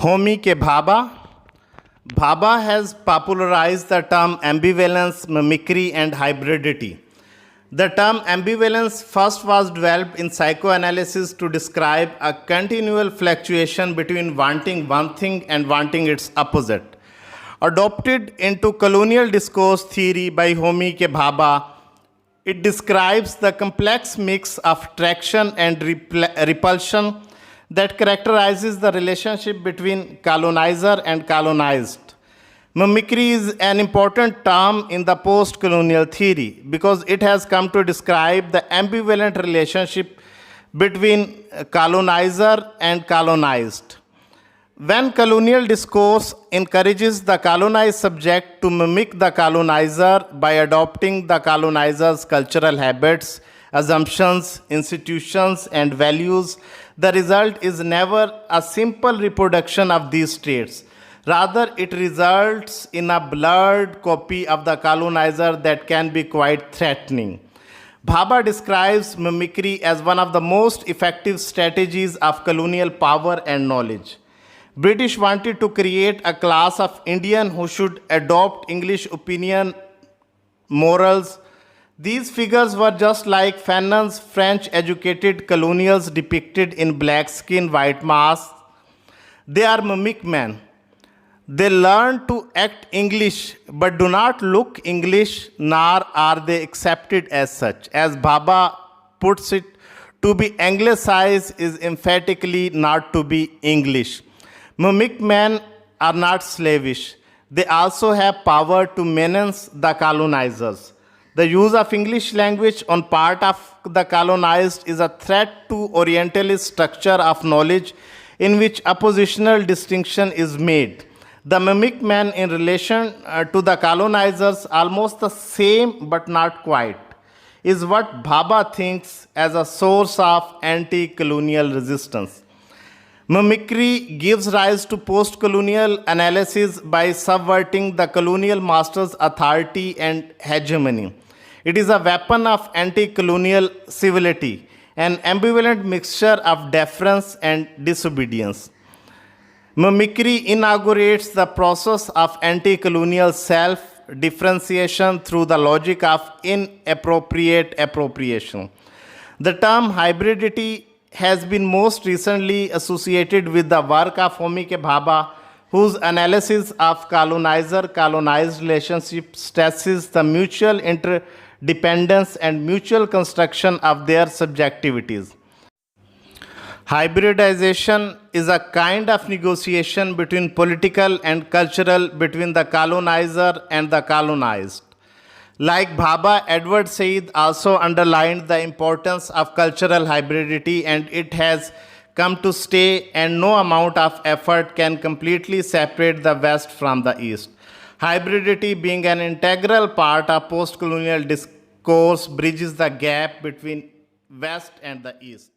Homi K Bhabha. Bhabha has popularized the term ambivalence, mimicry, and hybridity. The term ambivalence first was developed in psychoanalysis to describe a continual fluctuation between wanting one thing and wanting its opposite. Adopted into colonial discourse theory by Homi K Bhabha, it describes the complex mix of attraction and repulsion that characterizes the relationship between colonizer and colonized. Mimicry is an important term in the post-colonial theory because it has come to describe the ambivalent relationship between colonizer and colonized. When colonial discourse encourages the colonized subject to mimic the colonizer by adopting the colonizer's cultural habits, assumptions, institutions, and values, the result is never a simple reproduction of these traits. Rather, it results in a blurred copy of the colonizer that can be quite threatening. Bhabha describes mimicry as one of the most effective strategies of colonial power and knowledge. British wanted to create a class of Indian who should adopt English opinion, morals. These figures were just like Fanon's French-educated colonials depicted in black skin, white masks. They are mimic men. They learn to act English but do not look English, nor are they accepted as such. As Bhabha puts it, to be anglicized is emphatically not to be English. Mimic men are not slavish. They also have power to menace the colonizers. The use of English language on part of the colonized is a threat to Orientalist structure of knowledge in which oppositional distinction is made. The mimic man in relation to the colonizers, almost the same but not quite, is what Bhabha thinks as a source of anti-colonial resistance. Mimicry gives rise to post-colonial analysis by subverting the colonial master's authority and hegemony. It is a weapon of anti-colonial civility, an ambivalent mixture of deference and disobedience. Mimicry inaugurates the process of anti-colonial self-differentiation through the logic of inappropriate appropriation. The term hybridity has been most recently associated with the work of Homi K Bhabha, whose analysis of colonizer-colonized relationships stresses the mutual interdependence and mutual construction of their subjectivities. Hybridization is a kind of negotiation between political and cultural between the colonizer and the colonized. Like Bhabha, Edward Said also underlined the importance of cultural hybridity, and it has come to stay, and no amount of effort can completely separate the West from the East. Hybridity, being an integral part of post-colonial discourse, bridges the gap between West and the East.